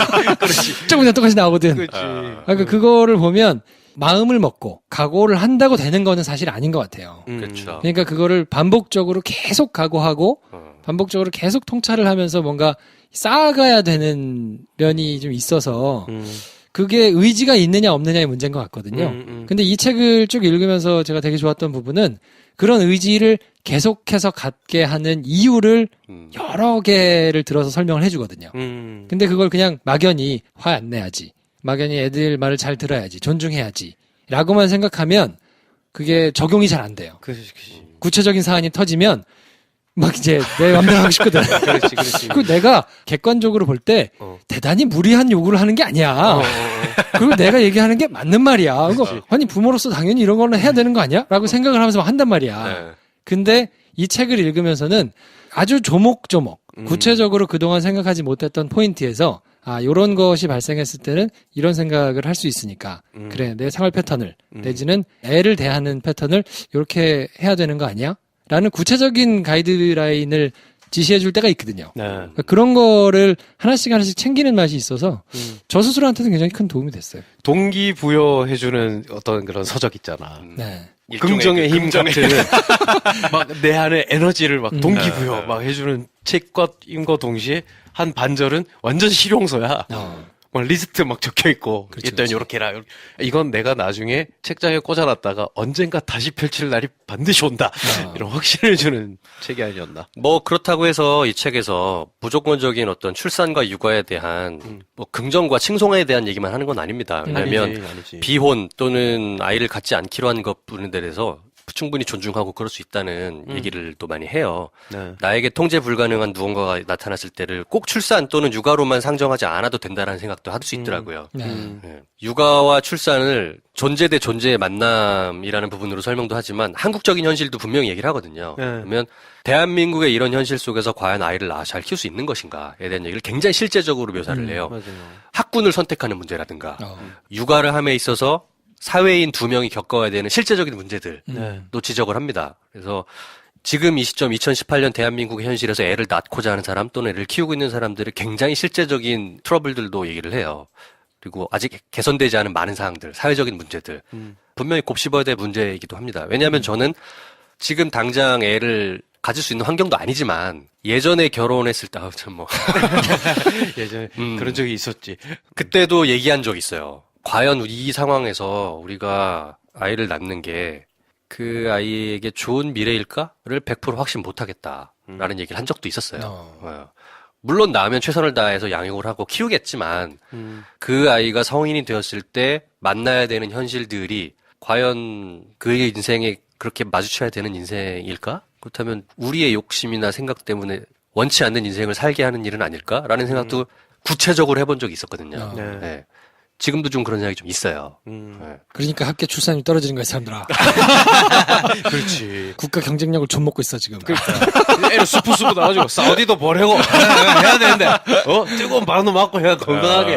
Speaker 1: 조금 있다가 똑같이 나오거든. 그러니까 그거를 보면 마음을 먹고 각오를 한다고 되는 거는 사실 아닌 것 같아요.
Speaker 3: 그렇죠.
Speaker 1: 그러니까 그거를 반복적으로 계속 각오하고 반복적으로 계속 통찰을 하면서 뭔가 쌓아가야 되는 면이 좀 있어서 그게 의지가 있느냐 없느냐의 문제인 것 같거든요. 근데 이 책을 쭉 읽으면서 제가 되게 좋았던 부분은 그런 의지를 계속해서 갖게 하는 이유를 여러 개를 들어서 설명을 해주거든요. 근데 그걸 그냥 막연히 화 안 내야지, 막연히 애들 말을 잘 들어야지, 존중해야지 라고만 생각하면 그게 적용이 잘 안 돼요.
Speaker 2: 그렇지.
Speaker 1: 구체적인 사안이 터지면 막 이제 내 맘대로 하고 싶거든.
Speaker 2: 그렇지.
Speaker 1: 그리고 내가 객관적으로 볼 때 대단히 무리한 요구를 하는 게 아니야. 그리고 내가 얘기하는 게 맞는 말이야. 그거 아니 부모로서 당연히 이런 거는 해야 되는 거 아니야? 라고 생각을 하면서 막 한단 말이야.
Speaker 3: 네.
Speaker 1: 근데 이 책을 읽으면서는 아주 조목조목 구체적으로 그동안 생각하지 못했던 포인트에서 요런 것이 발생했을 때는 이런 생각을 할 수 있으니까 그래 내 생활 패턴을 내지는 애를 대하는 패턴을 이렇게 해야 되는 거 아니야? 라는 구체적인 가이드라인을 지시해 줄 때가 있거든요.
Speaker 2: 네.
Speaker 1: 그러니까 그런 거를 하나씩 챙기는 맛이 있어서 저 스스로한테도 굉장히 큰 도움이 됐어요.
Speaker 2: 동기부여해주는 어떤 그런 서적 있잖아.
Speaker 1: 네.
Speaker 2: 긍정의 힘 같은 막 내 안에 에너지를 막 동기부여 막 해주는 책과 임과 동시에 한 반절은 완전 실용서야. 막 리스트 막 적혀 있고 일단 요렇게 해라. 이건 내가 나중에 책장에 꽂아놨다가 언젠가 다시 펼칠 날이 반드시 온다. 이런 확신을 주는 책이 아니었나.
Speaker 3: 뭐 그렇다고 해서 이 책에서 무조건적인 어떤 출산과 육아에 대한 뭐 긍정과 칭송에 대한 얘기만 하는 건 아닙니다. 왜냐하면
Speaker 2: 아니지.
Speaker 3: 비혼 또는 아이를 갖지 않기로 한 것분에 대해서 충분히 존중하고 그럴 수 있다는 얘기를 또 많이 해요.
Speaker 2: 네.
Speaker 3: 나에게 통제 불가능한 무언가가 나타났을 때를 꼭 출산 또는 육아로만 상정하지 않아도 된다는 생각도 할 수 있더라고요. 네. 육아와 출산을 존재 대 존재의 만남이라는 부분으로 설명도 하지만 한국적인 현실도 분명히 얘기를 하거든요. 그러면 대한민국의 이런 현실 속에서 과연 아이를 잘 키울 수 있는 것인가에 대한 얘기를 굉장히 실제적으로 묘사를 해요.
Speaker 2: 맞아요.
Speaker 3: 학군을 선택하는 문제라든가 육아를 함에 있어서 사회인 2명이 겪어야 되는 실제적인 문제들도 지적을 합니다. 그래서 지금 이 시점 2018년 대한민국의 현실에서 애를 낳고자 하는 사람 또는 애를 키우고 있는 사람들의 굉장히 실제적인 트러블들도 얘기를 해요. 그리고 아직 개선되지 않은 많은 사항들, 사회적인 문제들 분명히 곱씹어야 될 문제이기도 합니다. 왜냐하면 저는 지금 당장 애를 가질 수 있는 환경도 아니지만 예전에 결혼했을 때
Speaker 2: 예전에 그런 적이 있었지.
Speaker 3: 그때도 얘기한 적이 있어요. 과연 이 상황에서 우리가 아이를 낳는 게 그 아이에게 좋은 미래일까를 100% 확신 못하겠다라는 얘기를 한 적도 있었어요. 물론 낳으면 최선을 다해서 양육을 하고 키우겠지만 그 아이가 성인이 되었을 때 만나야 되는 현실들이 과연 그의 인생에 그렇게 마주쳐야 되는 인생일까? 그렇다면 우리의 욕심이나 생각 때문에 원치 않는 인생을 살게 하는 일은 아닐까라는 생각도 구체적으로 해본 적이 있었거든요. 네. 지금도 좀 그런 생각이 좀 있어요.
Speaker 1: 그러니까 합계 출산율이 떨어지는 거야, 사람들아.
Speaker 2: 그렇지.
Speaker 1: 국가 경쟁력을 좀 먹고 있어, 지금.
Speaker 2: 애를 수프수프 나가지고 사우디도 보내고 해야 되는데 뜨거운 바람도 맞고 해야 건강하게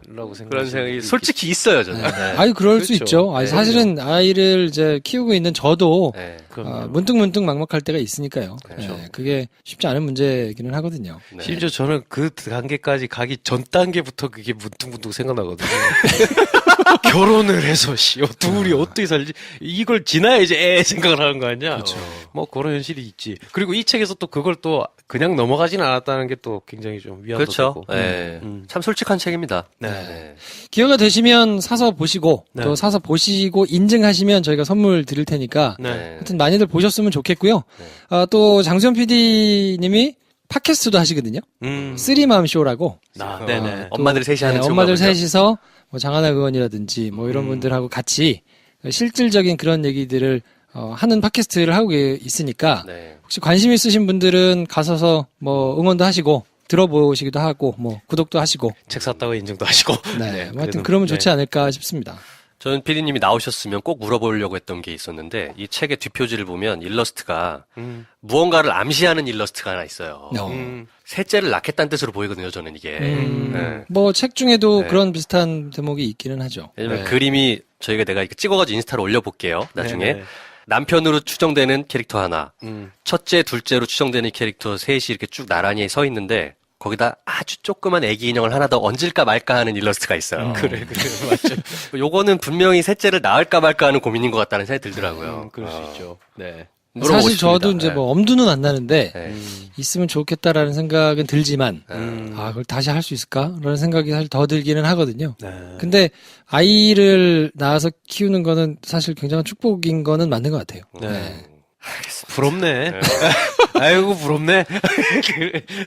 Speaker 2: 라고
Speaker 3: 그런 생각이 솔직히 있어요, 저는. 네.
Speaker 1: 아이, 그럴 수
Speaker 2: 그렇죠.
Speaker 1: 있죠. 아니, 사실은 아이를 이제 키우고 있는 저도
Speaker 2: 그럼요.
Speaker 1: 문득문득 막막할 때가 있으니까요.
Speaker 3: 그렇죠.
Speaker 1: 네, 그게 쉽지 않은 문제이기는 하거든요.
Speaker 3: 네.
Speaker 2: 심지어 저는 그 단계까지 가기 전 단계부터 그게 문득문득 생각나거든요. 결혼을 해서 둘이 어떻게 살지 이걸 지나야지 생각을 하는 거 아니야.
Speaker 1: 그렇죠.
Speaker 2: 뭐 그런 현실이 있지. 그리고 이 책에서 또 그걸 또 그냥 넘어가진 않았다는 게 또 굉장히 좀 위안도
Speaker 3: 그렇죠.
Speaker 2: 되고.
Speaker 3: 네. 참 솔직한 책입니다.
Speaker 2: 네.
Speaker 1: 기회가 되시면 사서 보시고
Speaker 2: 네.
Speaker 1: 또 사서 보시고 인증하시면 저희가 선물 드릴 테니까
Speaker 2: 네.
Speaker 1: 하여튼 많이들 보셨으면 좋겠고요. 또 장수현 PD님이 팟캐스트도 하시거든요. 쓰리맘 쇼라고.
Speaker 2: 네네.
Speaker 3: 엄마들 셋이 하는
Speaker 1: 엄마들
Speaker 3: 쇼가
Speaker 1: 셋이서 뭐 장하나 의원이라든지 뭐 이런 분들하고 같이 실질적인 그런 얘기들을 하는 팟캐스트를 하고 있으니까
Speaker 3: 네.
Speaker 1: 혹시 관심 있으신 분들은 가셔서 뭐 응원도 하시고 들어보시기도 하고 뭐 구독도 하시고
Speaker 2: 책 샀다고 인증도 하시고.
Speaker 1: 네, 뭐 하여튼 그러면 좋지 않을까 싶습니다.
Speaker 3: 저는 PD님이 나오셨으면 꼭 물어보려고 했던 게 있었는데 이 책의 뒷표지를 보면 일러스트가 무언가를 암시하는 일러스트가 하나 있어요. 셋째를 낳겠다는 뜻으로 보이거든요, 저는 이게. 네.
Speaker 1: 뭐 책 중에도
Speaker 3: 네.
Speaker 1: 그런 비슷한 대목이 있기는 하죠.
Speaker 3: 왜냐면
Speaker 2: 네.
Speaker 3: 그림이 내가 이렇게 찍어가지고 인스타로 올려볼게요, 나중에.
Speaker 2: 네네.
Speaker 3: 남편으로 추정되는 캐릭터 하나, 첫째, 둘째로 추정되는 캐릭터 셋이 이렇게 쭉 나란히 서 있는데 거기다 아주 조그만 애기 인형을 하나 더 얹을까 말까 하는 일러스트가 있어요.
Speaker 2: 그래, 맞죠.
Speaker 3: 요거는 분명히 셋째를 낳을까 말까 하는 고민인 것 같다는 생각이 들더라고요.
Speaker 2: 그럴 수 있죠. 네.
Speaker 3: 물어보고
Speaker 1: 사실
Speaker 3: 싶습니다.
Speaker 1: 저도 이제
Speaker 3: 네.
Speaker 1: 뭐 엄두는 안 나는데
Speaker 3: 네.
Speaker 1: 있으면 좋겠다라는 생각은 들지만 그걸 다시 할 수 있을까라는 생각이 사실 더 들기는 하거든요.
Speaker 2: 네.
Speaker 1: 근데 아이를 낳아서 키우는 거는 사실 굉장한 축복인 거는 맞는 것 같아요.
Speaker 2: 네. 부럽네. 아이고 부럽네.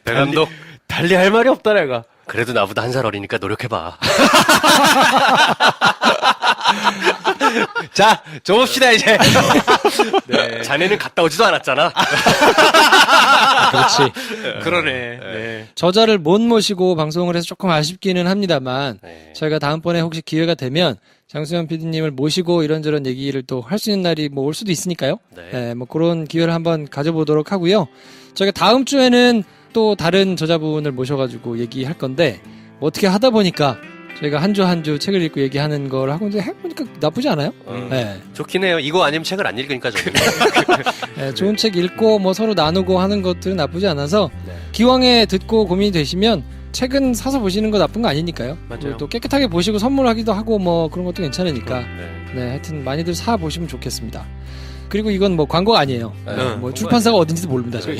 Speaker 3: 배 감독
Speaker 2: 달리 할 말이 없다 내가.
Speaker 3: 그래도 나보다 한 살 어리니까 노력해봐.
Speaker 2: 자, 접읍시다 이제.
Speaker 3: 네. 자네는 갔다 오지도 않았잖아.
Speaker 1: 그렇지.
Speaker 2: 그러네. 네.
Speaker 1: 저자를 못 모시고 방송을 해서 조금 아쉽기는 합니다만
Speaker 3: 네.
Speaker 1: 저희가 다음번에 혹시 기회가 되면 장수현 PD님을 모시고 이런저런 얘기를 또 할 수 있는 날이 뭐 올 수도 있으니까요.
Speaker 3: 네.
Speaker 1: 뭐 그런 기회를 한번 가져보도록 하고요. 저희가 다음 주에는 또 다른 저자분을 모셔가지고 얘기할 건데 뭐 어떻게 하다 보니까 저희가 한 주 한 주 책을 읽고 얘기하는 걸 하고 이제 해보니까 나쁘지 않아요. 네.
Speaker 3: 좋긴 해요. 이거 아니면 책을 안 읽으니까 저는.
Speaker 1: 네, 좋은 책 읽고 뭐 서로 나누고 하는 것들은 나쁘지 않아서
Speaker 3: 네.
Speaker 1: 기왕에 듣고 고민이 되시면 책은 사서 보시는 거 나쁜 거 아니니까요.
Speaker 2: 맞아요.
Speaker 1: 또 깨끗하게 보시고 선물하기도 하고 뭐 그런 것도 괜찮으니까.
Speaker 3: 네.
Speaker 1: 네, 하여튼 많이들 사 보시면 좋겠습니다. 그리고 이건 뭐 광고가 아니에요.
Speaker 3: 네.
Speaker 1: 뭐 출판사가 어딘지도 모릅니다. 저희.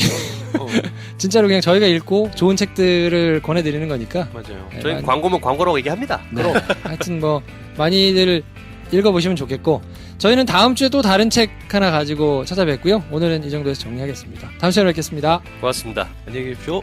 Speaker 1: 진짜로 그냥 저희가 읽고 좋은 책들을 권해드리는 거니까.
Speaker 2: 맞아요.
Speaker 1: 네,
Speaker 3: 저희 광고면 광고라고 얘기합니다.
Speaker 1: 네. 하여튼 뭐 많이들 읽어보시면 좋겠고 저희는 다음 주에 또 다른 책 하나 가지고 찾아뵙고요. 오늘은 이 정도에서 정리하겠습니다. 다음 시간에 뵙겠습니다.
Speaker 3: 고맙습니다.
Speaker 2: 안녕히 계십시오.